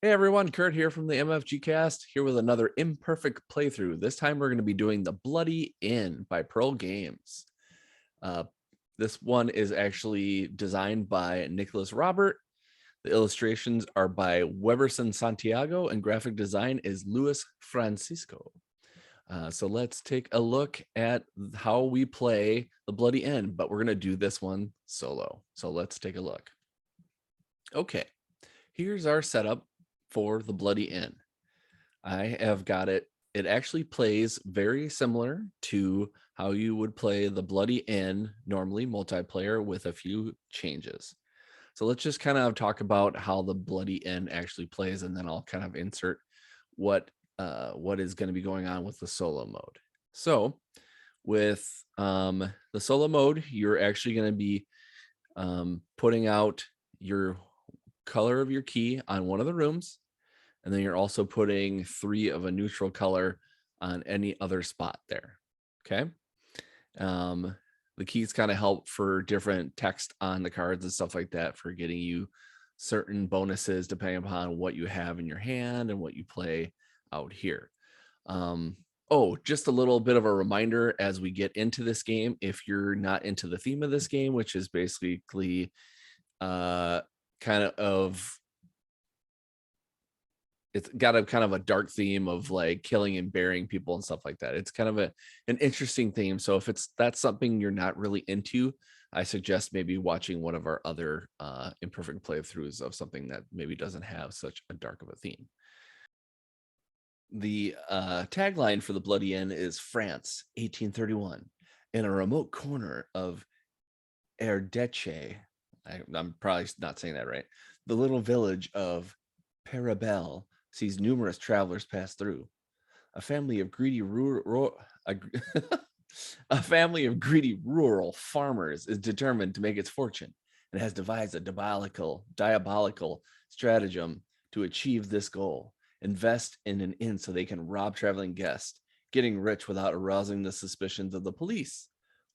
Hey everyone, Kurt here from the MFG Cast, here with another imperfect playthrough. This time we're going to be doing The Bloody Inn by Pearl Games. Uh, this one is actually designed by Nicholas Robert. The illustrations are by Weberson Santiago, and graphic design is Luis Francisco. So let's take a look at how we play The Bloody Inn, but we're going to do this one solo. So let's take a look. Okay, here's our setup for The Bloody Inn. I have got it. It actually plays very similar to how you would play The Bloody Inn normally multiplayer with a few changes. So let's just kind of talk about how The Bloody Inn actually plays, and then I'll kind of insert what is going to be going on with the solo mode. So with the solo mode, you're actually going to be putting out your color of your key on one of the rooms, and then you're also putting 3 of a neutral color on any other spot there. Okay. The keys kind of help for different text on the cards and stuff like that for getting you certain bonuses depending upon what you have in your hand and what you play out here. Oh, just a little bit of a reminder as we get into this game, if you're not into the theme of this game, which is basically kind of it's got a kind of a dark theme of like killing and burying people and stuff like that. It's kind of an interesting theme. So if that's something you're not really into, I suggest maybe watching one of our other imperfect playthroughs of something that maybe doesn't have such a dark of a theme. The tagline for The Bloody Inn is France, 1831. In a remote corner of Erdèche, I'm probably not saying that right, the little village of Parabelle sees numerous travelers pass through. A family of greedy rural a family of greedy rural farmers is determined to make its fortune and has devised a diabolical stratagem to achieve this goal. Invest in an inn so they can rob traveling guests, getting rich without arousing the suspicions of the police.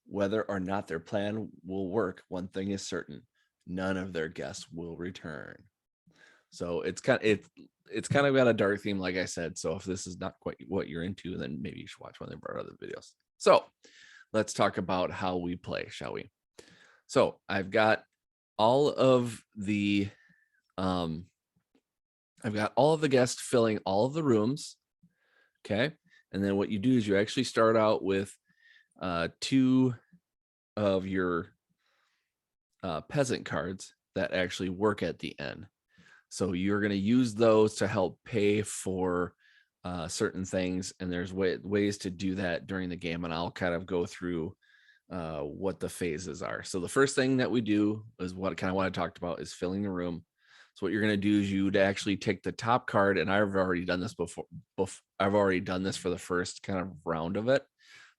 Whether or not their plan will work, one thing is certain: none of their guests will return. So it's kind of got a dark theme, like I said. So if this is not quite what you're into, then maybe you should watch one of our other videos. So let's talk about how we play, shall we? So I've got all of the guests filling all of the rooms. Okay. And then what you do is you actually start out with 2 of your peasant cards that actually work at the end. So you're going to use those to help pay for certain things, and there's ways to do that during the game, and I'll kind of go through what the phases are. So the first thing that we do is what I talked about, is filling the room. So what you're going to do is you'd actually take the top card, and I've already done this before. I've already done this for the first kind of round of it,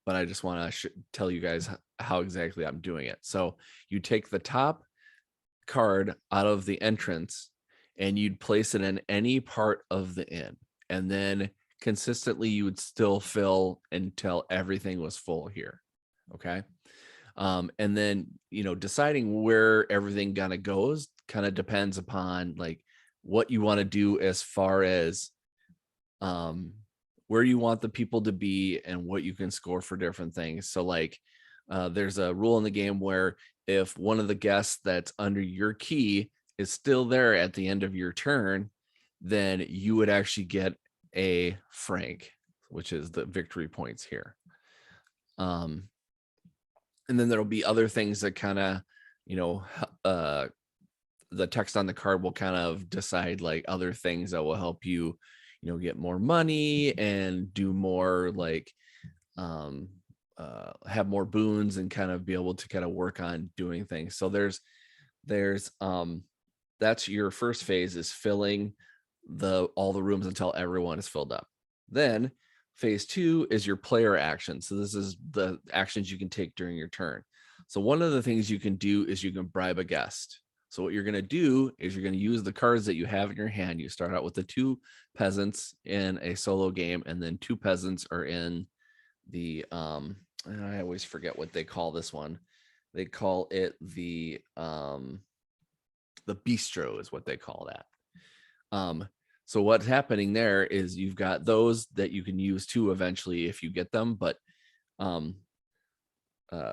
but I just want to tell you guys how exactly I'm doing it. So you take the top card out of the entrance and you'd place it in any part of the inn, and then consistently you would still fill until everything was full here. Okay. And then, deciding where everything kind of goes kind of depends upon like what you want to do as far as where you want the people to be and what you can score for different things. So like there's a rule in the game where if one of the guests that's under your key is still there at the end of your turn, then you would actually get a franc, which is the victory points here. And then there'll be other things that kind of, the text on the card will kind of decide like other things that will help you, get more money and do more like have more boons and kind of be able to kind of work on doing things. So there's that's your first phase, is filling all the rooms until everyone is filled up. Then phase 2 is your player action. So this is the actions you can take during your turn. So one of the things you can do is you can bribe a guest. So what you're going to do is you're going to use the cards that you have in your hand. You start out with the 2 peasants in a solo game, and then 2 peasants are in the I always forget what they call this one. They call it the bistro is what they call that. So what's happening there is you've got those that you can use too eventually if you get them. But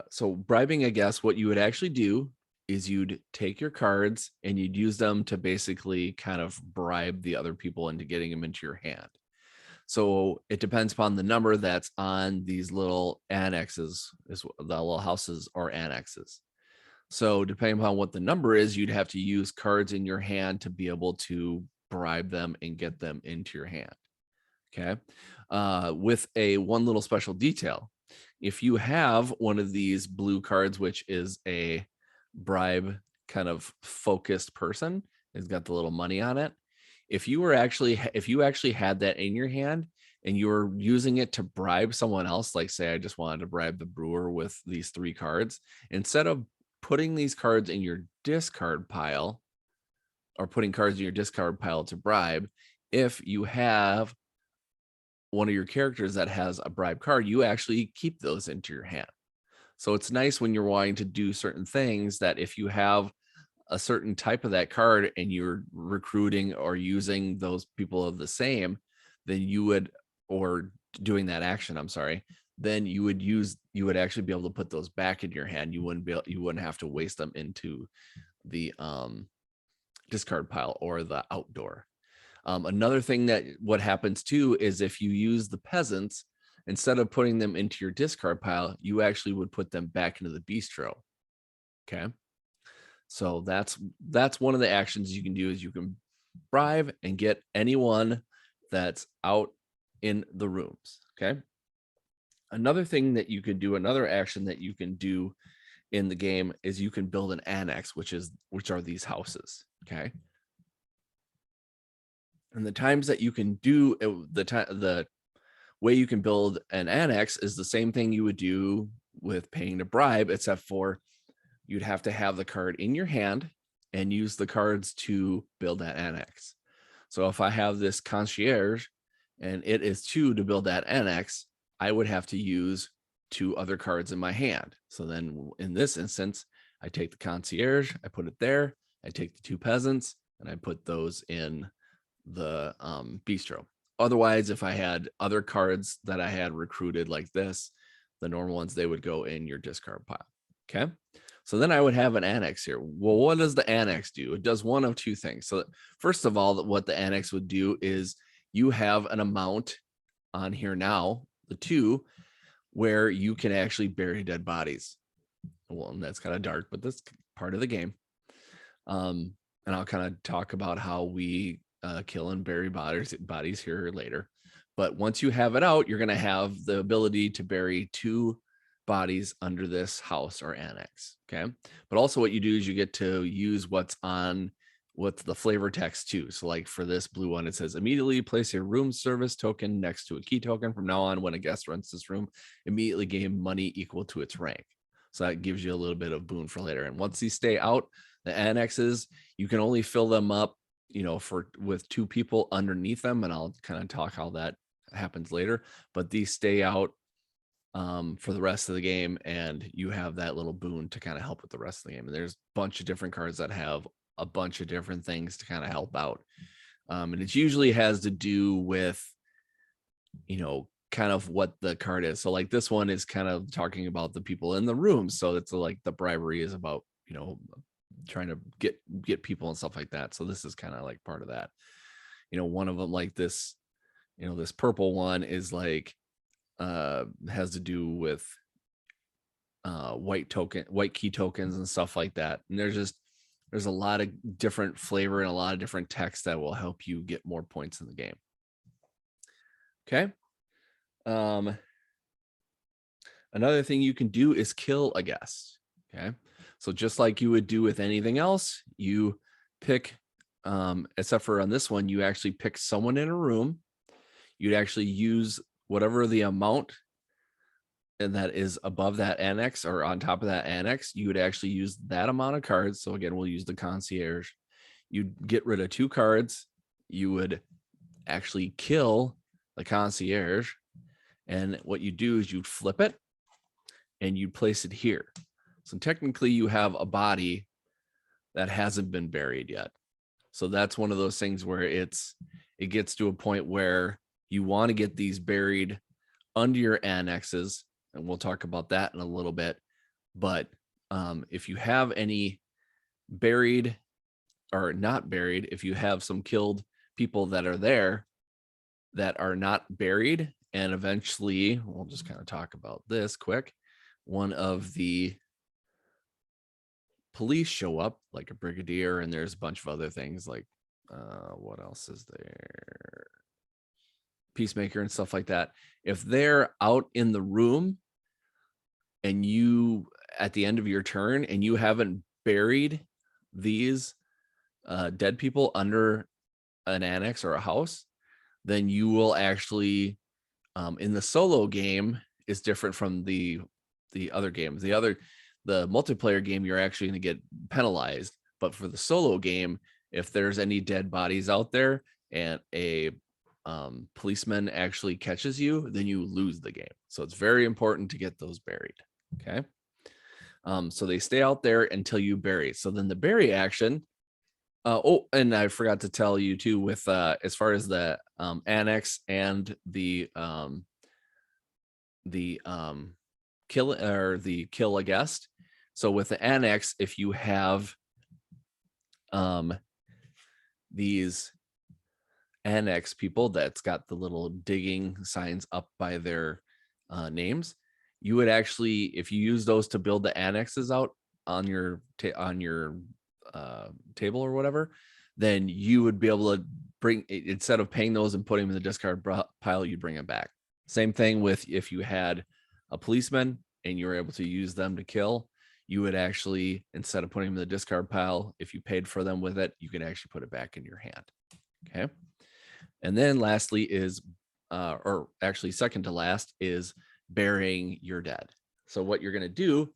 so bribing, I guess, what you would actually do is you'd take your cards and you'd use them to basically kind of bribe the other people into getting them into your hand. So it depends upon the number that's on these little annexes, is the little houses or annexes. So depending upon what the number is, you'd have to use cards in your hand to be able to bribe them and get them into your hand. Okay. With a one little special detail. If you have one of these blue cards, which is a bribe kind of focused person, it's got the little money on it. If you actually had that in your hand and you were using it to bribe someone else, like say I just wanted to bribe the brewer with these 3 cards, instead of putting these cards in your discard pile or putting cards in your discard pile to bribe, if you have one of your characters that has a bribe card, you actually keep those into your hand. So it's nice when you're wanting to do certain things that if you have a certain type of that card and you're recruiting or using those people of the same, then you would, or doing that action, I'm sorry, then you would actually be able to put those back in your hand. You wouldn't have to waste them into the discard pile or the outdoor. Another thing that what happens too is if you use the peasants, instead of putting them into your discard pile, you actually would put them back into the bistro. Okay. So that's one of the actions you can do is you can bribe and get anyone that's out in the rooms. Okay. Another thing that you could do, another action that you can do in the game is you can build an annex, which are these houses. Okay. And the times that you can do the way you can build an annex is the same thing you would do with paying to bribe, except for you'd have to have the card in your hand and use the cards to build that annex. So if I have this concierge and it is 2 to build that annex, I would have to use 2 other cards in my hand. So then in this instance, I take the concierge, I put it there, I take the 2 peasants, and I put those in the bistro. Otherwise, if I had other cards that I had recruited like this, the normal ones, they would go in your discard pile. Okay. So then I would have an annex here. Well, what does the annex do? It does one of 2 things. So first of all, what the annex would do is you have an amount on here now, the 2, where you can actually bury dead bodies. Well, and that's kind of dark, but that's part of the game. And I'll kind of talk about how we kill and bury bodies here later. But once you have it out, you're going to have the ability to bury 2 bodies under this house or annex. Okay. But also what you do is you get to use what's the flavor text too. So like for this blue one, it says immediately place a room service token next to a key token. From now on, when a guest rents this room, immediately gain money equal to its rank. So that gives you a little bit of boon for later. And once these stay out, the annexes, you can only fill them up, with 2 people underneath them. And I'll kind of talk how that happens later, but these stay out for the rest of the game, and you have that little boon to kind of help with the rest of the game. And there's a bunch of different cards that have a bunch of different things to kind of help out. And it usually has to do with, kind of what the card is. So like this one is kind of talking about the people in the room. So it's like the bribery is about, trying to get people and stuff like that. So this is kind of like part of that. One of them like this, this purple one is like has to do with white key tokens and stuff like that. And there's a lot of different flavor and a lot of different text that will help you get more points in the game. Okay. Another thing you can do is kill a guest. Okay. So just like you would do with anything else, you pick, except for on this one, you actually pick someone in a room. You'd actually use whatever the amount and that is above that annex or on top of that annex, you would actually use that amount of cards. So again, we'll use the concierge. You'd get rid of 2 cards. You would actually kill the concierge. And what you do is you'd flip it and you'd place it here. So technically you have a body that hasn't been buried yet. So that's one of those things where it's it gets to a point where you want to get these buried under your annexes, and we'll talk about that in a little bit. But if you have any buried or not buried, if you have some killed people that are there that are not buried, and eventually we'll just kind of talk about this quick. One of the police show up, like a brigadier, and there's a bunch of other things like what else is there? Peacemaker and stuff like that. If they're out in the room and you at the end of your turn and you haven't buried these dead people under an annex or a house, then you will actually in the solo game is different from the other games. The multiplayer game, you're actually going to get penalized, but for the solo game, if there's any dead bodies out there and a policeman actually catches you, then you lose the game. So it's very important to get those buried. Okay. So they stay out there until you bury. So then the bury action. Oh, and I forgot to tell you too, with as far as the annex and the kill or the kill a guest. So with the annex, if you have these annex people that's got the little digging signs up by their names, you would actually, if you use those to build the annexes out on your table or whatever, then you would be able to bring, instead of paying those and putting them in the discard pile, you bring them back. Same thing with if you had a policeman and you were able to use them to kill, you would actually, instead of putting them in the discard pile, if you paid for them with it, you can actually put it back in your hand. Okay. And then lastly is, or actually second to last, is burying your dead. So what you're going to do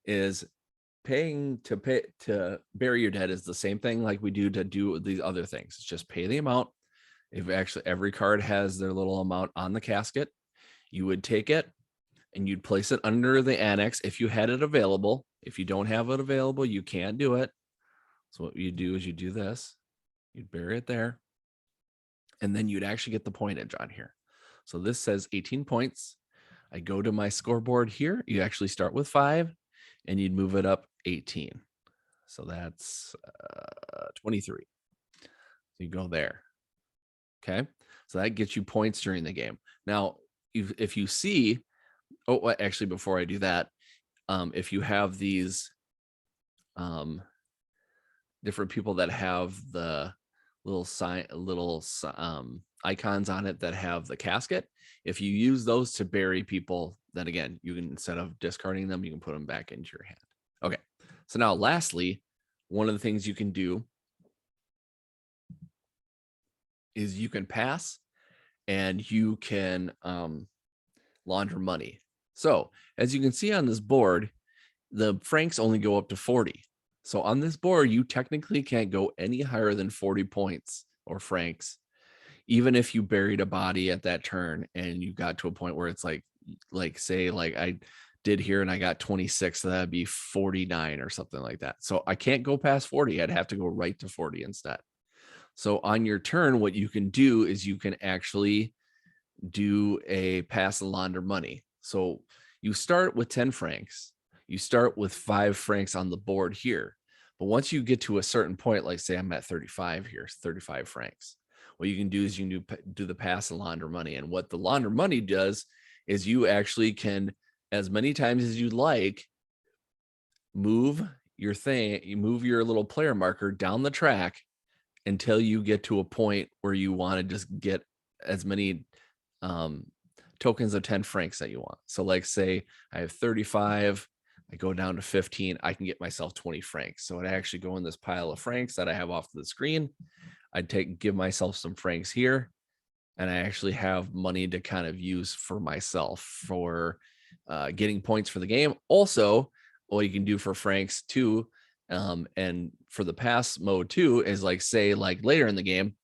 is paying to bury your dead is the same thing like we do to do these other things. It's just pay the amount. If actually every card has their little amount on the casket, you would take it and you'd place it under the annex if you had it available. If you don't have it available, you can't do it. So what you do is you do this, you'd bury it there, and then you'd actually get the pointage on here. So this says 18 points. I go to my scoreboard here. You actually start with 5 and you'd move it up 18. So that's 23. So you go there. Okay. So that gets you points during the game. Now, if you see, oh, actually, before I do that, if you have these different people that have the little icons on it that have the casket, if you use those to bury people, then again, you can, instead of discarding them, you can put them back into your hand. Okay. So now lastly, one of the things you can do is you can pass and you can launder money. So as you can see on this board, the francs only go up to 40. So on this board, you technically can't go any higher than 40 points or francs, even if you buried a body at that turn and you got to a point where it's like say like I did here and I got 26, so that'd be 49 or something like that. So I can't go past 40. I'd have to go right to 40 instead. So on your turn, what you can do is you can actually do a pass and launder money. So you start with 10 francs. You start with 5 francs on the board here. But once you get to a certain point, like say I'm at 35 here, 35 francs, what you can do is you can do the pass and launder money. And what the launder money does is you actually can, as many times as you like, move your thing, you move your little player marker down the track until you get to a point where you want to just get as many tokens of 10 francs that you want. So like say I have 35, I go down to 15, I can get myself 20 francs. So I'd actually go in this pile of francs that I have off the screen. I'd give myself some francs here, and I actually have money to kind of use for myself for getting points for the game. Also, what you can do for francs too, and for the pass mode too, is like say like later in the game,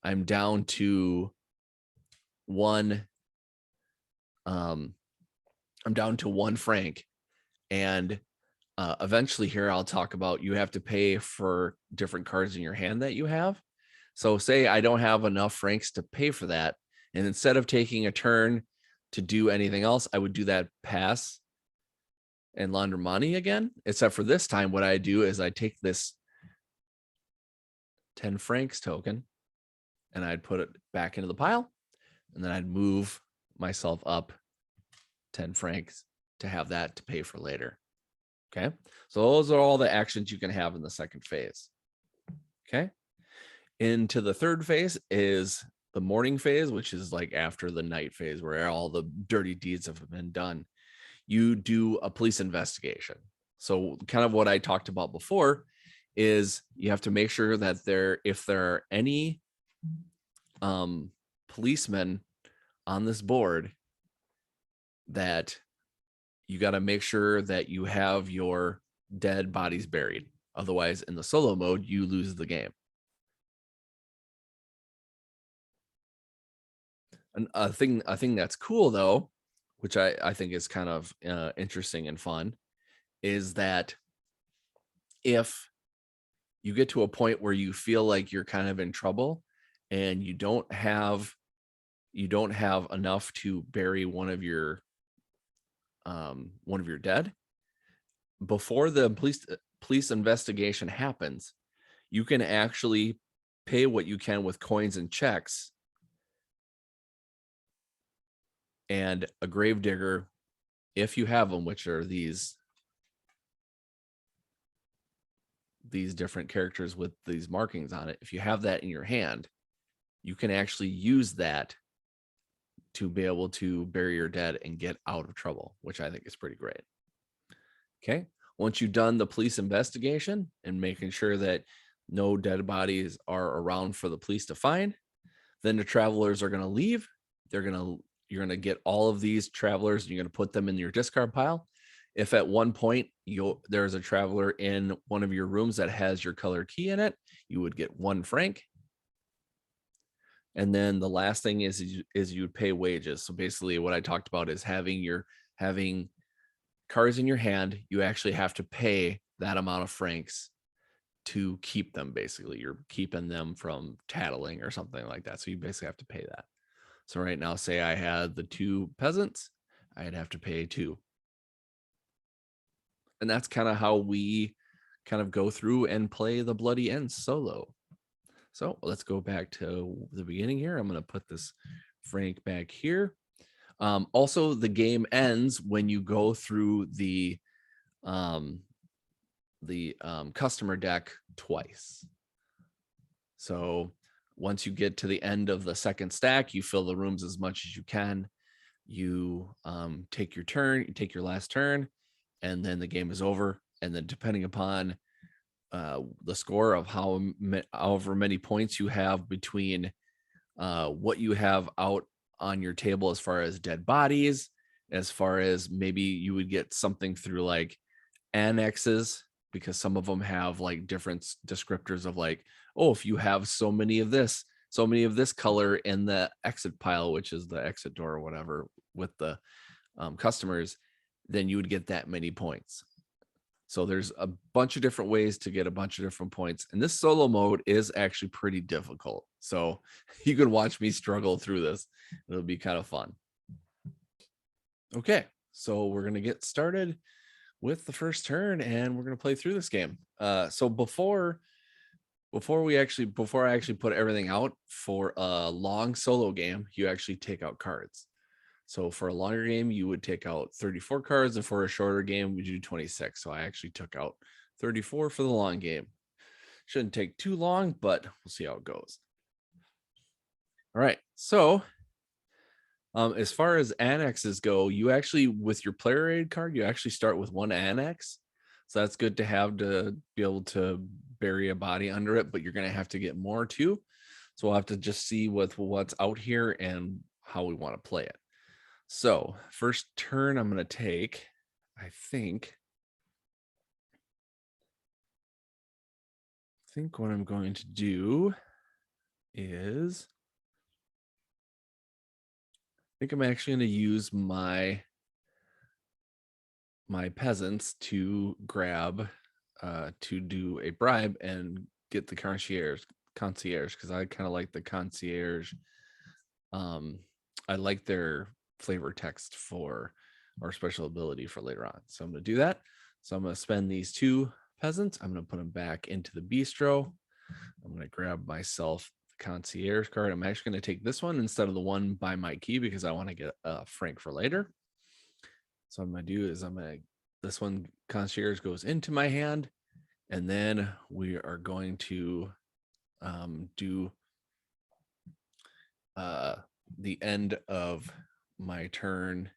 I'm down to one franc, and eventually here I'll talk about you have to pay for different cards in your hand that you have. So say I don't have enough francs to pay for that. And instead of taking a turn to do anything else, I would do that pass and launder money again. Except for this time, what I do is I take this 10 francs token and I'd put it back into the pile. And then I'd move myself up 10 francs to have that to pay for later. Okay. So those are all the actions you can have in the second phase. Okay. Into the third phase is the morning phase, which is like after the night phase where all the dirty deeds have been done. You do a police investigation. So kind of what I talked about before is you have to make sure that if there are any policemen on this board, that you got to make sure that you have your dead bodies buried. Otherwise, in the solo mode, you lose the game. And a thing that's cool though, which I think is kind of interesting and fun, is that if you get to a point where you feel like you're kind of in trouble and you don't have enough to bury one of your dead, before the police investigation happens, you can actually pay what you can with coins and checks, and a gravedigger, if you have them, which are these different characters with these markings on it, if you have that in your hand, you can actually use that to be able to bury your dead and get out of trouble, which I think is pretty great. Okay. Once you've done the police investigation and making sure that no dead bodies are around for the police to find, then the travelers are going to leave. You're going to get all of these travelers and you're going to put them in your discard pile. If at one point there's a traveler in one of your rooms that has your color key in it, you would get 1 franc. And then the last thing is you would pay wages. So basically what I talked about is having cards in your hand. You actually have to pay that amount of francs to keep them. Basically, you're keeping them from tattling or something like that. So you basically have to pay that. So right now, say I had the 2 peasants, I'd have to pay 2. And that's kind of how we kind of go through and play the Bloody End solo. So let's go back to the beginning here. I'm going to put this franc back here. Also, the game ends when you go through the customer deck twice. So once you get to the end of the second stack, you fill the rooms as much as you can. You take your turn, you take your last turn, and then the game is over. And then depending upon the score of however many points you have between what you have out on your table as far as dead bodies, as far as maybe you would get something through like annexes, because some of them have like different descriptors of like, oh, if you have so many of this color in the exit pile, which is the exit door or whatever with the customers, then you would get that many points. So there's a bunch of different ways to get a bunch of different points. And this solo mode is actually pretty difficult. So you can watch me struggle through this. It'll be kind of fun. Okay, so we're going to get started with the first turn and we're going to play through this game. So before I actually put everything out for a long solo game, you actually take out cards. So for a longer game, you would take out 34 cards, and for a shorter game, we do 26. So I actually took out 34 for the long game. Shouldn't take too long, but we'll see how it goes. All right. So as far as annexes go, you actually, with your player aid card, you actually start with 1 annex. So that's good to have to be able to bury a body under it, but you're going to have to get more too. So we'll have to just see what's out here and how we want to play it. So first turn I'm going to take, I think what I'm going to do is, I think I'm actually going to use my peasants to grab, to do a bribe and get the concierge concierge because I kind of like the concierge. I like their flavor text for our special ability for later on. So I'm going to do that. So I'm going to spend these 2 peasants. I'm going to put them back into the bistro. I'm going to grab myself the concierge card. I'm actually going to take this one instead of the one by my key because I want to get a franc for later. So what I'm going to do is this one concierge goes into my hand, and then we are going to do the end of my turn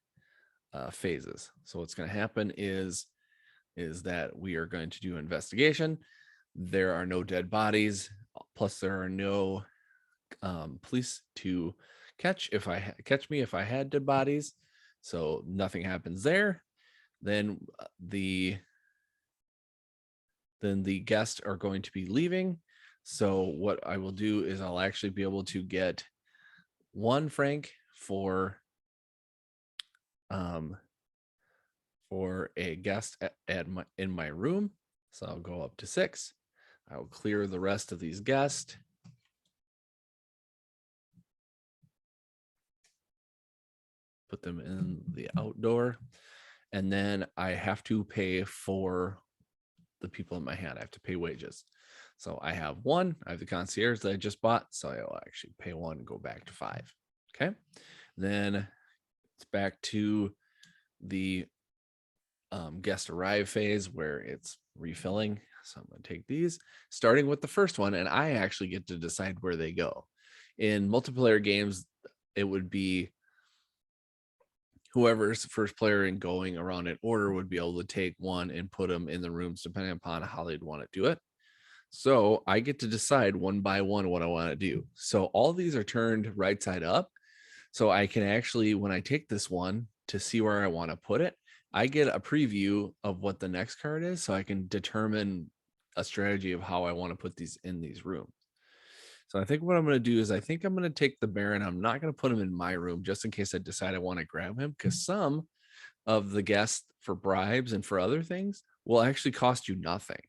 phases. So what's going to happen is that we are going to do investigation. There are no dead bodies, plus there are no police to catch me if I had dead bodies. So nothing happens there. Then the guests are going to be leaving. So what I will do is I'll actually be able to get 1 franc for a guest in my room. So I'll go up to 6. I will clear the rest of these guests. Put them in the outdoor. And then I have to pay for the people in my hand. I have to pay wages. So I have 1. I have the concierge that I just bought. So I'll actually pay 1 and go back to 5. Okay. Then it's back to the guest arrive phase where it's refilling. So I'm going to take these, starting with the first one, and I actually get to decide where they go. In multiplayer games, it would be whoever's first player in going around in order would be able to take one and put them in the rooms depending upon how they'd want to do it. So I get to decide one by one what I want to do. So all these are turned right side up. So I can actually, when I take this one to see where I want to put it, I get a preview of what the next card is. So I can determine a strategy of how I want to put these in these rooms. So I think what I'm going to do is I think I'm going to take the Baron. I'm not going to put him in my room just in case I decide I want to grab him, because some of the guests for bribes and for other things will actually cost you nothing,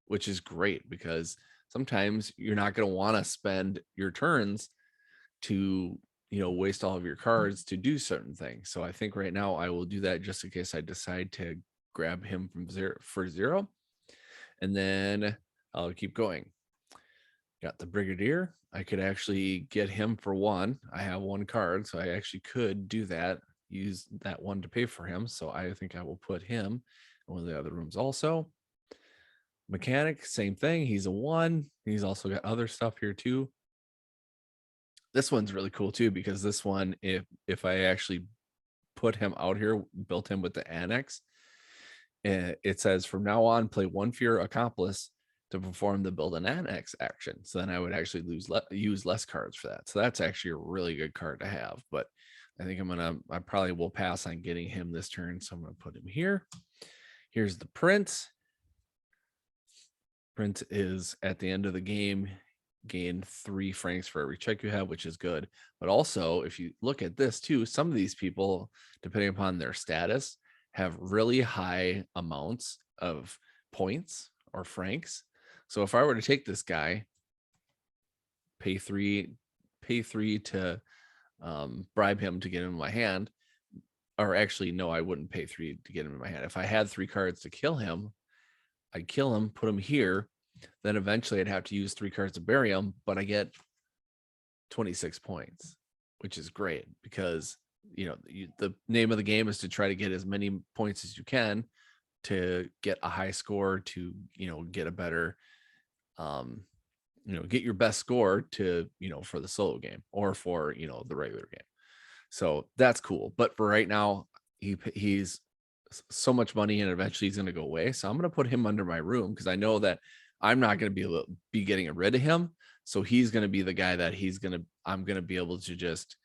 which is great because sometimes you're not going to want to spend your turns to, waste all of your cards to do certain things. So I think right now I will do that just in case I decide to grab him from 0, and then I'll keep going. Got the Brigadier. I could actually get him for 1. I have 1 card, so I actually could do that, use that 1 to pay for him. So I think I will put him in one of the other rooms also. Mechanic, same thing. He's a 1. He's also got other stuff here too. This one's really cool too, because this one, if I actually put him out here, built him with the Annex, it says from now on, play 1 for your accomplice to perform the build an Annex action. So then I would actually use less cards for that. So that's actually a really good card to have. But I think I probably will pass on getting him this turn. So I'm going to put him here. Here's the Prince. Prince is at the end of the game, gain 3 francs for every check you have, which is good. But also, if you look at this too, some of these people, depending upon their status, have really high amounts of points or francs. So if I were to take this guy, pay 3 to bribe him to get him in my hand, or actually, no, I wouldn't pay 3 to get him in my hand. If I had 3 cards to kill him, I'd kill him, put him here. Then eventually I'd have to use 3 cards to bury him, but I get 26 points, which is great because, the name of the game is to try to get as many points as you can to get a high score to, get a better, get your best score to, for the solo game or for, the regular game. So that's cool. But for right now, he's so much money and eventually he's going to go away. So I'm going to put him under my room because I know that I'm not going to be getting rid of him. So he's going to be the guy that I'm going to be able to just,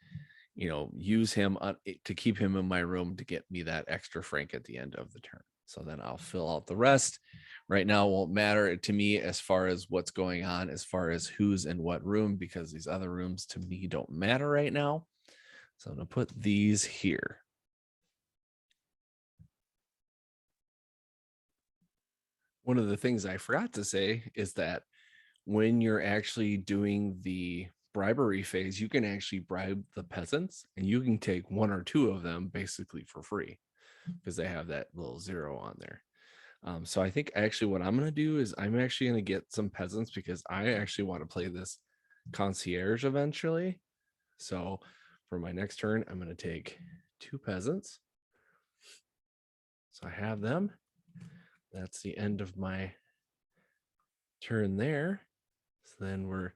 use him to keep him in my room to get me that extra franc at the end of the turn. So then I'll fill out the rest. Right now, it won't matter to me as far as what's going on, as far as who's in what room, because these other rooms to me don't matter right now. So I'm going to put these here. One of the things I forgot to say is that when you're actually doing the bribery phase, you can actually bribe the peasants and you can take one or two of them basically for free because they have that little 0 on there. So I think actually what I'm going to do is I'm actually going to get some peasants because I actually want to play this concierge eventually. So for my next turn, I'm going to take 2 peasants. So I have them. That's the end of my turn there. So then we're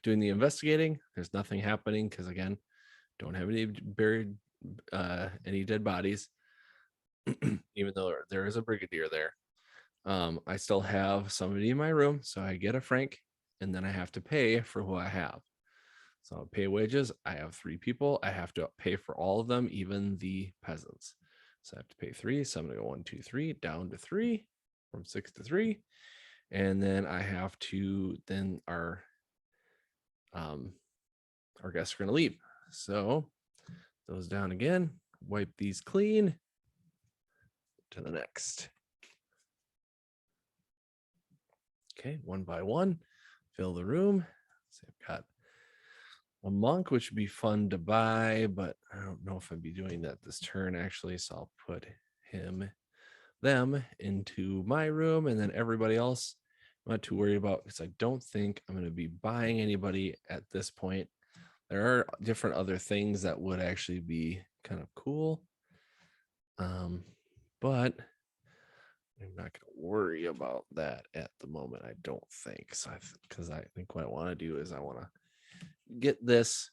doing the investigating. There's nothing happening because again, don't have any buried any dead bodies. Even though there is a brigadier there. I still have somebody in my room, so I get a franc, and then I have to pay for who I have. So I'll pay wages. I have 3 people. I have to pay for all of them, even the peasants. So I have to pay 3. So I'm gonna go 1, 2, 3, down to 3, from 6 to 3, and then I have to. Then our guests are gonna leave. So those down again. Wipe these clean. To the next. Okay, one by one, fill the room. So I've got a monk, which would be fun to buy, but I don't know if I'd be doing that this turn actually. So I'll put them into my room, and then everybody else I'm not too worried about because I don't think I'm going to be buying anybody at this point. There are different other things that would actually be kind of cool. But I'm not going to worry about that at the moment. I don't think so. Because I think what I want to do is I want to get this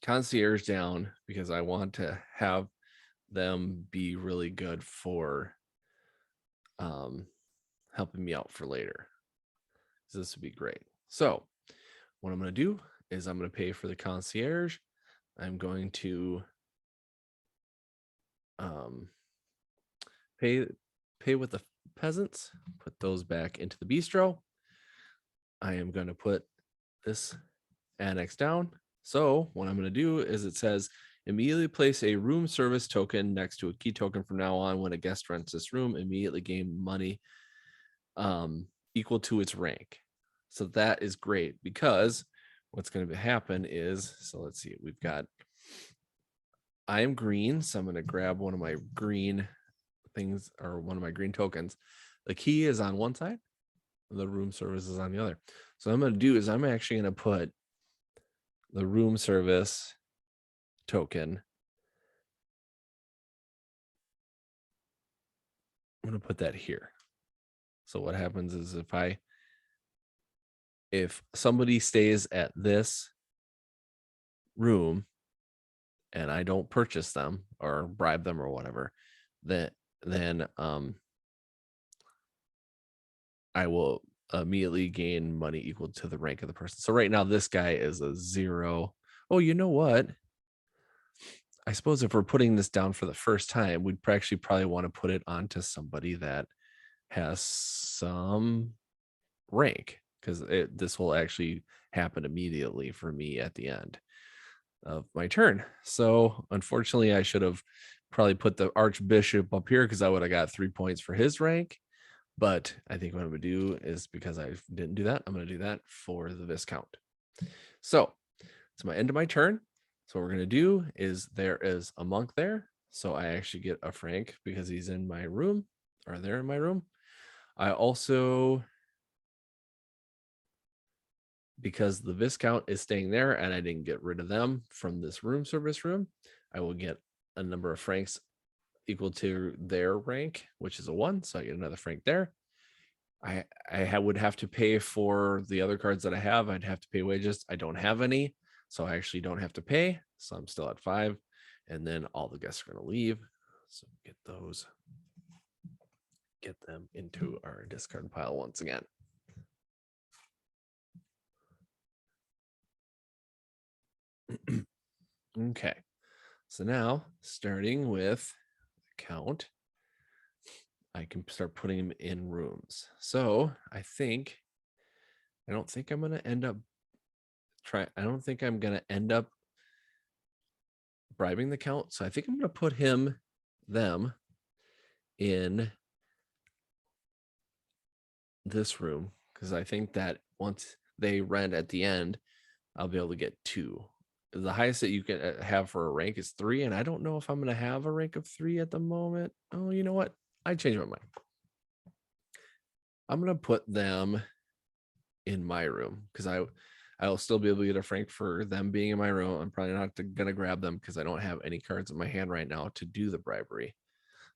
concierge down because I want to have them be really good for helping me out for later. So this would be great. So what I'm going to do is I'm going to pay for the concierge. I'm going to pay with the peasants, put those back into the bistro. I am going to put this annex down. So what I'm going to do is it says immediately place a room service token next to a key token from now on. When a guest rents this room, immediately gain money equal to its rank. So that is great because what's going to happen is, so let's see, we've got, I am green. So I'm going to grab one of my green things or one of my green tokens. The key is on one side, the room service is on the other. So what I'm going to do is I'm actually going to put the room service token. I'm going to put that here. So what happens is if somebody stays at this room and I don't purchase them or bribe them or whatever, then I will immediately gain money equal to the rank of the person. So right now this guy is a 0. Oh, you know what? I suppose if we're putting this down for the first time, we'd actually probably want to put it onto somebody that has some rank because this will actually happen immediately for me at the end of my turn. So unfortunately, I should have probably put the archbishop up here because I would have got 3 points for his rank. But I think what I'm going to do is because I didn't do that, I'm going to do that for the Viscount. So it's my end of my turn. So what we're going to do is there is a monk there. So I actually get a franc because he's in my room or they're in my room. I also, because the Viscount is staying there and I didn't get rid of them from this room service room, I will get a number of francs equal to their rank, which is a 1. So I get another franc there. I would have to pay for the other cards that I have. I'd have to pay wages. I don't have any, so I actually don't have to pay. So I'm still at 5. And then all the guests are going to leave. So get them into our discard pile once again. Okay. So now starting with count, I can start putting them in rooms. So I don't think I'm going to end up bribing the count. So I think I'm going to put them in this room because I think that once they rent at the end, I'll be able to get 2. The highest that you can have for a rank is 3, and I don't know if I'm going to have a rank of 3 at the moment. Oh, you know what? I changed my mind. I'm going to put them in my room because I'll still be able to get a frank for them being in my room. I'm probably not going to grab them because I don't have any cards in my hand right now to do the bribery.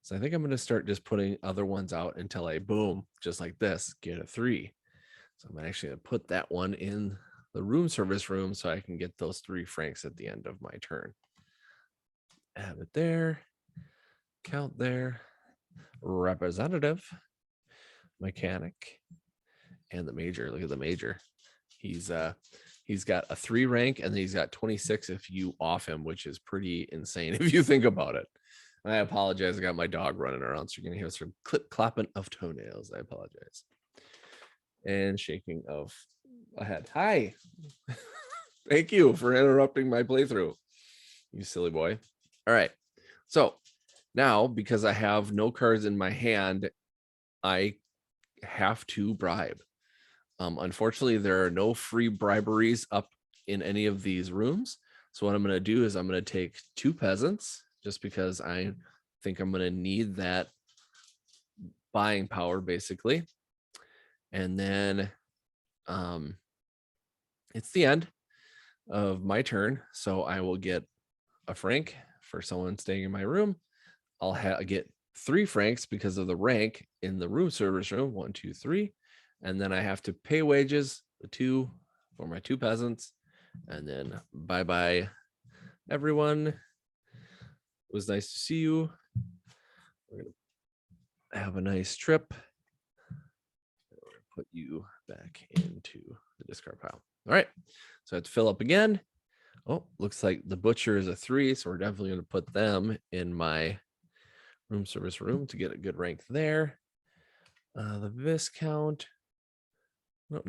So I think I'm going to start just putting other ones out until I boom, just like this, get a 3. So I'm actually going to put that one in the room service room so I can get those 3 francs at the end of my turn. Have it there. Count there. Representative. Mechanic. And the major. Look at the major. He's got a 3 rank and he's got 26 if you off him, which is pretty insane if you think about it. And I apologize. I got my dog running around, so you're gonna hear some clip clapping of toenails. I apologize. And shaking of a head. Hi. Thank you for interrupting my playthrough, you silly boy. All right. So now, because I have no cards in my hand, I have to bribe. Unfortunately, there are no free briberies up in any of these rooms. So what I'm going to do is I'm going to take 2 peasants just because I think I'm going to need that buying power basically. And then it's the end of my turn. So I will get a franc for someone staying in my room. I'll get 3 francs because of the rank in the room service room. 1, 2, 3. And then I have to pay wages, the 2 for my 2 peasants. And then bye-bye, everyone. It was nice to see you. We're going to have a nice trip. We're going to put you back into the discard pile. All right. So I have to fill up again. Oh, looks like the butcher is a 3. So we're definitely going to put them in my room service room to get a good rank there. The Viscount. I don't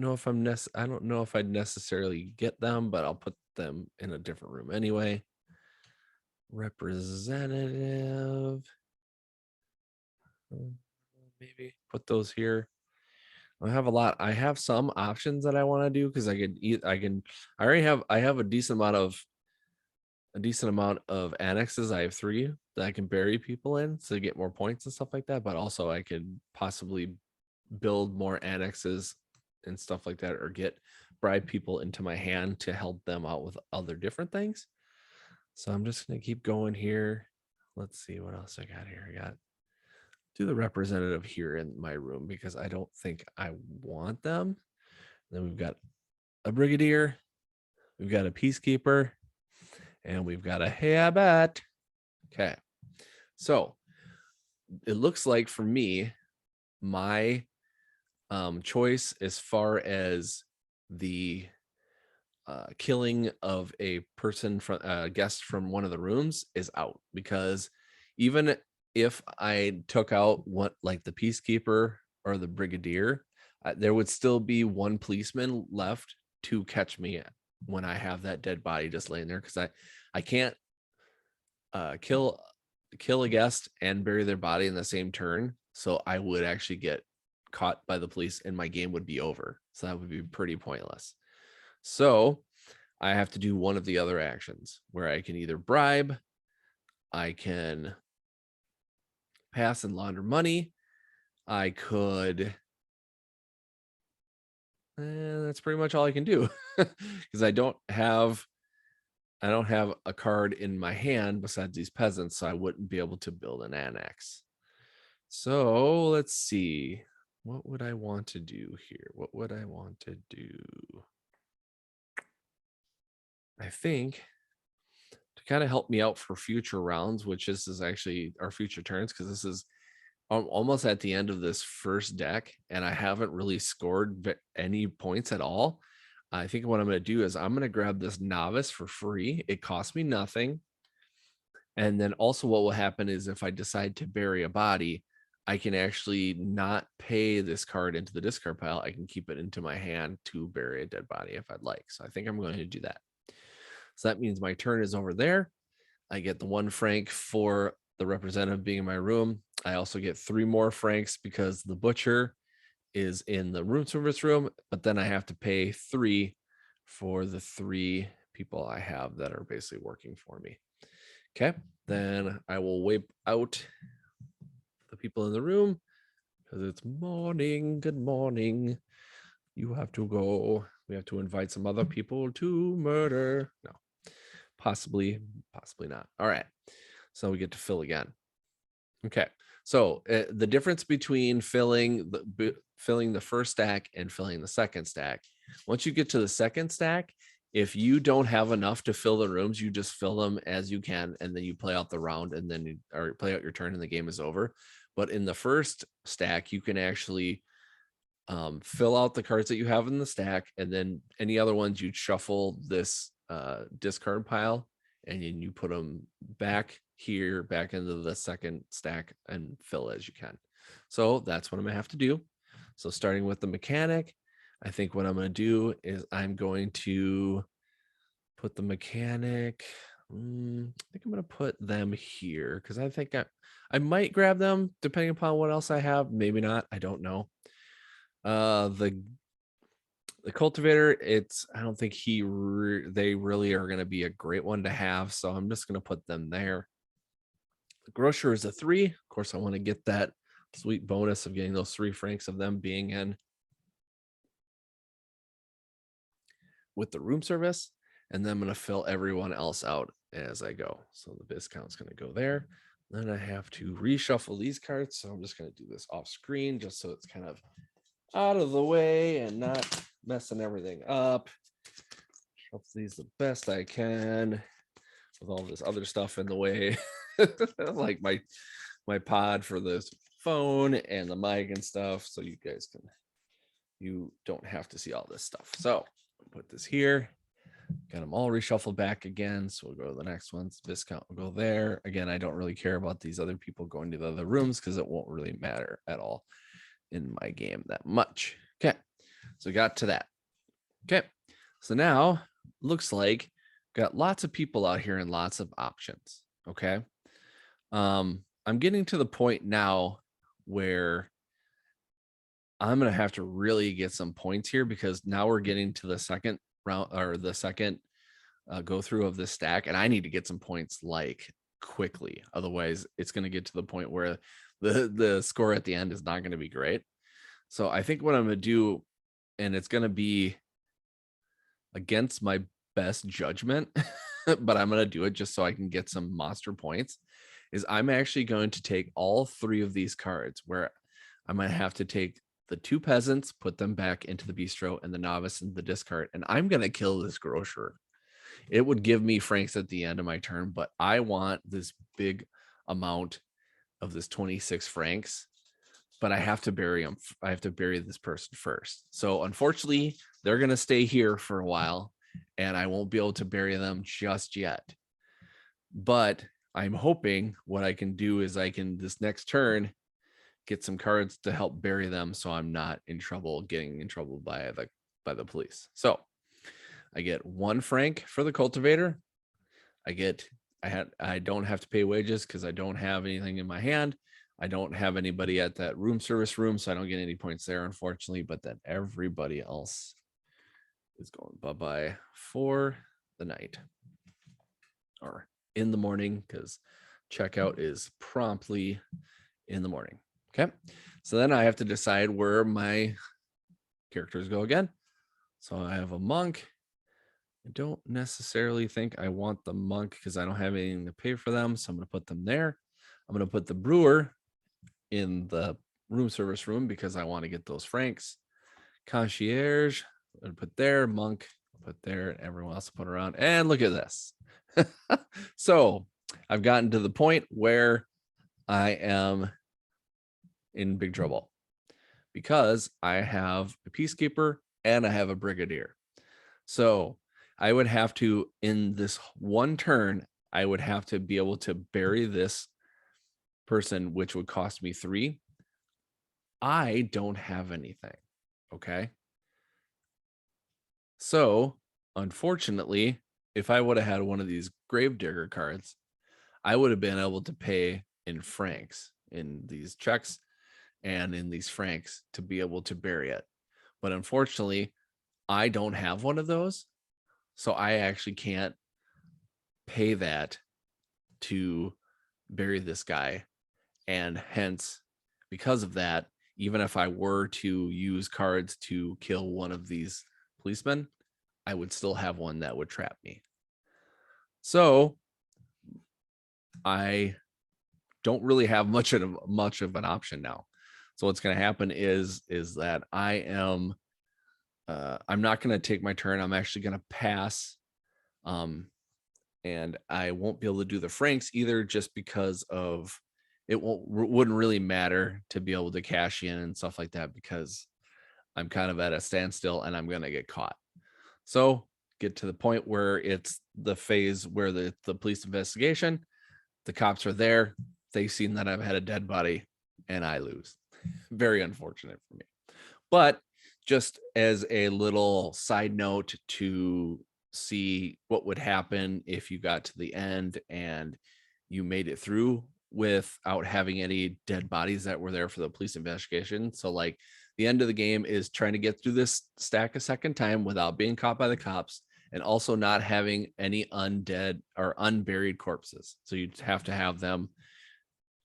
know if I'd necessarily get them, but I'll put them in a different room anyway. Representative. Maybe put those here. I have a lot. I have some options that I want to do because I have a decent amount of annexes. I have 3 that I can bury people in to get more points and stuff like that. But also I could possibly build more annexes and stuff like that, or get bribe people into my hand to help them out with other different things. So I'm just going to keep going here. Let's see what else I got here. I got do the representative here in my room because I don't think I want them. Then we've got a brigadier, we've got a peacekeeper, and we've got a habit. Okay. So it looks like for me, my choice as far as the killing of a person from a guest from one of the rooms is out, because even if I took out like the peacekeeper or the brigadier, there would still be 1 policeman left to catch me when I have that dead body just laying there, because I can't kill a guest and bury their body in the same turn. So I would actually get caught by the police and my game would be over. So that would be pretty pointless. So I have to do one of the other actions where I can either bribe, I can pass and launder money, I could, that's pretty much all I can do because I don't have a card in my hand besides these peasants, so I wouldn't be able to build an annex. So let's see. What would I want to do here? What would I want to do? I think to kind of help me out for future rounds, which this is actually our future turns, because this is almost at the end of this first deck and I haven't really scored any points at all. I think what I'm going to do is I'm going to grab this novice for free. It costs me nothing. And then also what will happen is if I decide to bury a body, I can actually not pay this card into the discard pile. I can keep it into my hand to bury a dead body if I'd like. So I think I'm going to do that. So that means my turn is over there. I get the 1 franc for the representative being in my room. I also get 3 more francs because the butcher is in the room service room, but then I have to pay 3 for the 3 people I have that are basically working for me. Okay, then I will wipe out the people in the room because it's morning. Good morning. You have to go. We have to invite some other people to murder. No, possibly not. All right, so we get to fill again. Okay, so the difference between filling the first stack and filling the second stack. Once you get to the second stack, if you don't have enough to fill the rooms, you just fill them as you can, and then you play out the round, and then or play out your turn, and the game is over. But in the first stack, you can actually fill out the cards that you have in the stack, and then any other ones you'd shuffle this discard pile, and then you put them back here, back into the second stack, and fill as you can. So that's what I'm gonna have to do. So starting with the mechanic, I think what I'm gonna do is I'm going to put the mechanic. I think I'm gonna put them here because I think I might grab them depending upon what else I have. Maybe not. I don't know. The cultivator, I don't think they really are going to be a great one to have, so I'm just going to put them there. The grocer is a 3. Of course, I want to get that sweet bonus of getting those 3 francs of them being in with the room service, and then I'm going to fill everyone else out as I go. So the discount's going to go there. Then I have to reshuffle these cards, so I'm just going to do this off screen just so it's kind of out of the way and not messing everything up. Shuffle these the best I can with all this other stuff in the way, like my pod for this phone and the mic and stuff, so you don't have to see all this stuff. So I'll put this here. Got them all reshuffled back again. So we'll go to the next ones. Discount will go there. Again, I don't really care about these other people going to the other rooms because it won't really matter at all in my game that much. Okay, so got to that. Okay, so now looks like got lots of people out here and lots of options. Okay, I'm getting to the point now where I'm gonna have to really get some points here because now we're getting to the second round or the second go through of this stack, and I need to get some points like quickly. Otherwise, it's going to get to the point where the score at the end is not going to be great. So I think what I'm going to do, and it's going to be against my best judgment, but I'm going to do it just so I can get some monster points, is I'm actually going to take all 3 of these cards where I'm going to have to take the 2 peasants, put them back into the bistro, and the novice in the discard, and I'm going to kill this grocer. It would give me francs at the end of my turn, but I want this big amount of this 26 francs, but I have to bury them. I have to bury this person first. So unfortunately, they're going to stay here for a while, and I won't be able to bury them just yet. But I'm hoping what I can do is I can, this next turn, get some cards to help bury them so I'm not in trouble, getting in trouble by the police. So I get 1 franc for the cultivator. I don't have to pay wages because I don't have anything in my hand. I don't have anybody at that room service room, so I don't get any points there, unfortunately. But then everybody else is going bye-bye for the night or in the morning, because checkout is promptly in the morning. Okay, so then I have to decide where my characters go again. So I have a monk. I don't necessarily think I want the monk because I don't have anything to pay for them. So I'm going to put them there. I'm going to put the brewer in the room service room because I want to get those francs. Concierge, I'm going to put there. Monk, put there. And everyone else put around. And look at this. So I've gotten to the point where I am in big trouble because I have a peacekeeper and I have a brigadier. So I would have to, in this one turn, I would have to be able to bury this person, which would cost me 3. I don't have anything. Okay. So unfortunately, if I would have had one of these gravedigger cards, I would have been able to pay in francs in these checks. and in these francs to be able to bury it. But unfortunately, I don't have one of those. So I actually can't pay that to bury this guy. And hence, because of that, even if I were to use cards to kill one of these policemen, I would still have one that would trap me. So I don't really have much of an option now. So what's going to happen is that I am I'm not going to take my turn. I'm actually going to pass. And I won't be able to do the francs either, just because of it wouldn't really matter to be able to cash in and stuff like that, because I'm kind of at a standstill and I'm going to get caught. So get to the point where it's the phase where the police investigation, the cops are there. They've seen that I've had a dead body and I lose. Very unfortunate for me. But just as a little side note to see what would happen if you got to the end and you made it through without having any dead bodies that were there for the police investigation. So like the end of the game is trying to get through this stack a second time without being caught by the cops, and also not having any undead or unburied corpses. So you'd have to have them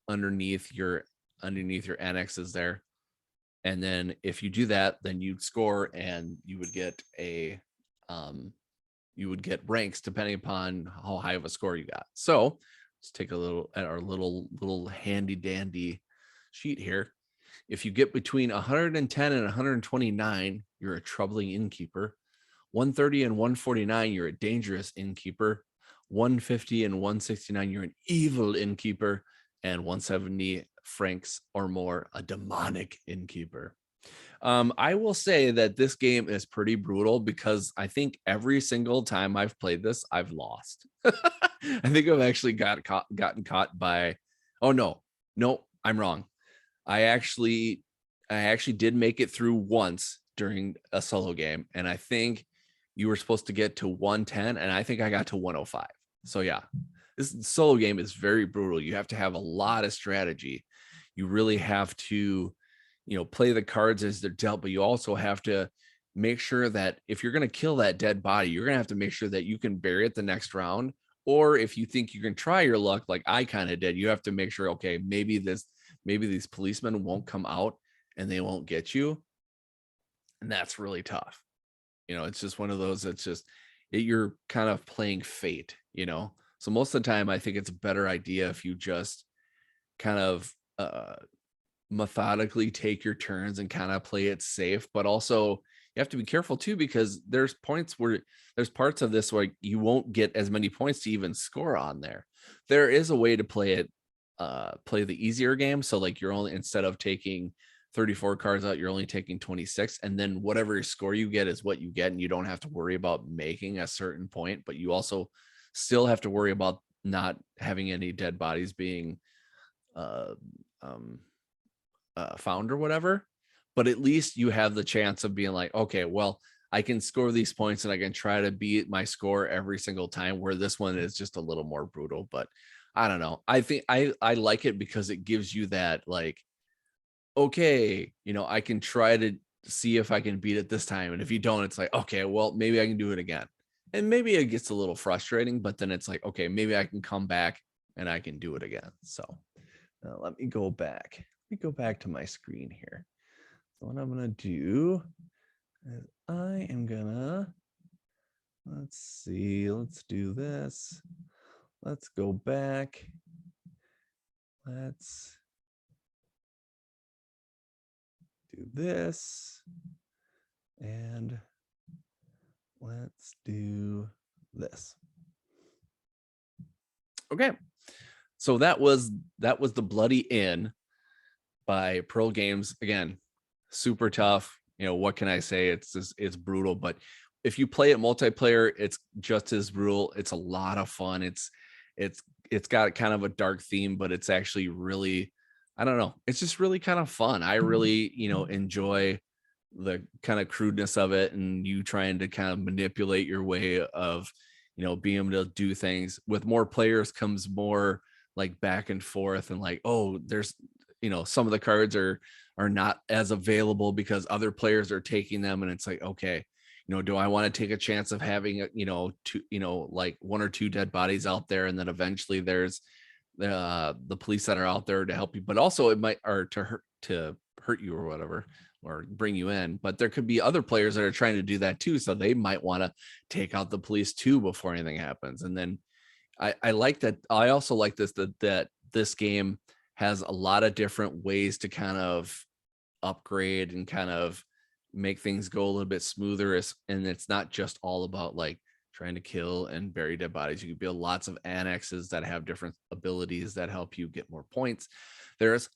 underneath your annexes there. And then if you do that, then you'd score and you would get ranks depending upon how high of a score you got. So let's take a look at our little handy dandy sheet here. If you get between 110 and 129, you're a troubling innkeeper. 130 and 149, you're a dangerous innkeeper. 150 and 169, you're an evil innkeeper. And 170 francs or more, a demonic innkeeper. I will say that this game is pretty brutal, because I think every single time I've played this, I've lost. I think I've actually gotten caught by, oh no, I'm wrong. I actually did make it through once during a solo game, and I think you were supposed to get to 110, and I think I got to 105. So yeah, this solo game is very brutal. You have to have a lot of strategy. You really have to, play the cards as they're dealt, but you also have to make sure that if you're going to kill that dead body, you're going to have to make sure that you can bury it the next round. Or if you think you can try your luck, like I kind of did, you have to make sure, okay, maybe these policemen won't come out and they won't get you. And that's really tough. It's just one of those that's just, you're kind of playing fate, So most of the time, I think it's a better idea if you just kind of methodically take your turns and kind of play it safe. But also you have to be careful too, because there's parts of this where you won't get as many points to even score on there. There is a way to play the easier game. So like you're only, instead of taking 34 cards out, you're only taking 26, and then whatever score you get is what you get, and you don't have to worry about making a certain point, but you also still have to worry about not having any dead bodies being found or whatever. But at least you have the chance of being like, okay, well, I can score these points and I can try to beat my score every single time, where this one is just a little more brutal. But I don't know, I think I like it because it gives you that, like, okay, I can try to see if I can beat it this time. And if you don't, it's like, okay, well, maybe I can do it again. And maybe it gets a little frustrating, but then it's like, okay, maybe I can come back and I can do it again. So let me go back. Let me go back to my screen here. So what I'm going to do is I am going to, let's do this. Let's go back. Let's do this, and let's do this. Okay, so that was the Bloody Inn by Pearl Games. Again, super tough. What can I say? It's brutal, but if you play it multiplayer, it's just as brutal. It's a lot of fun. It's got kind of a dark theme, but it's actually really, I don't know, it's just really kind of fun. I really, enjoy the kind of crudeness of it, and you trying to kind of manipulate your way of, being able to do things. With more players comes more like back and forth, and like, oh, there's, some of the cards are are not as available because other players are taking them, and it's like, okay, do I want to take a chance of having two, like 1 or 2 dead bodies out there, and then eventually there's the police that are out there to help you, but also it might, or to hurt you or whatever, or bring you in. But there could be other players that are trying to do that too, so they might want to take out the police too before anything happens. And then I like that. I also like that this game has a lot of different ways to kind of upgrade and kind of make things go a little bit smoother. And it's not just all about like trying to kill and bury dead bodies. You can build lots of annexes that have different abilities that help you get more points. There's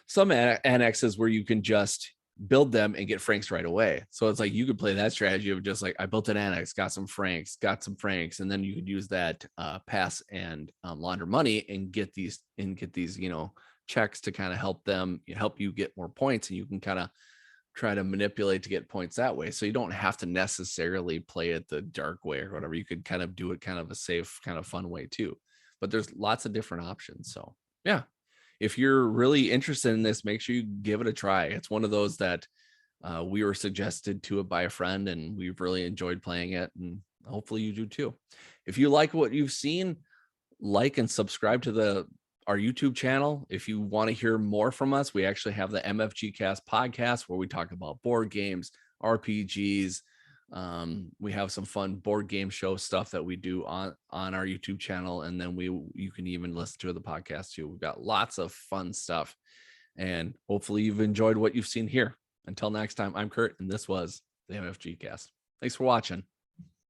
some annexes where you can just build them and get franks right away. So it's like you could play that strategy of just like, I built an annex, got some franks, and then you could use that pass and launder money and get these checks to kind of help you get more points, and you can kind of try to manipulate to get points that way. So you don't have to necessarily play it the dark way or whatever. You could kind of do it kind of a safe, kind of fun way too. But there's lots of different options. So yeah, if you're really interested in this, make sure you give it a try. It's one of those that we were suggested to it by a friend, and we've really enjoyed playing it, and hopefully you do too. If you like what you've seen, like and subscribe to our YouTube channel. If you want to hear more from us, we actually have the MFG Cast podcast where we talk about board games, RPGs. We have some fun board game show stuff that we do on our YouTube channel, and then you can even listen to the podcast too. We've got lots of fun stuff, and hopefully you've enjoyed what you've seen here. Until next time, I'm Kurt, and this was the MFG Cast. Thanks for watching.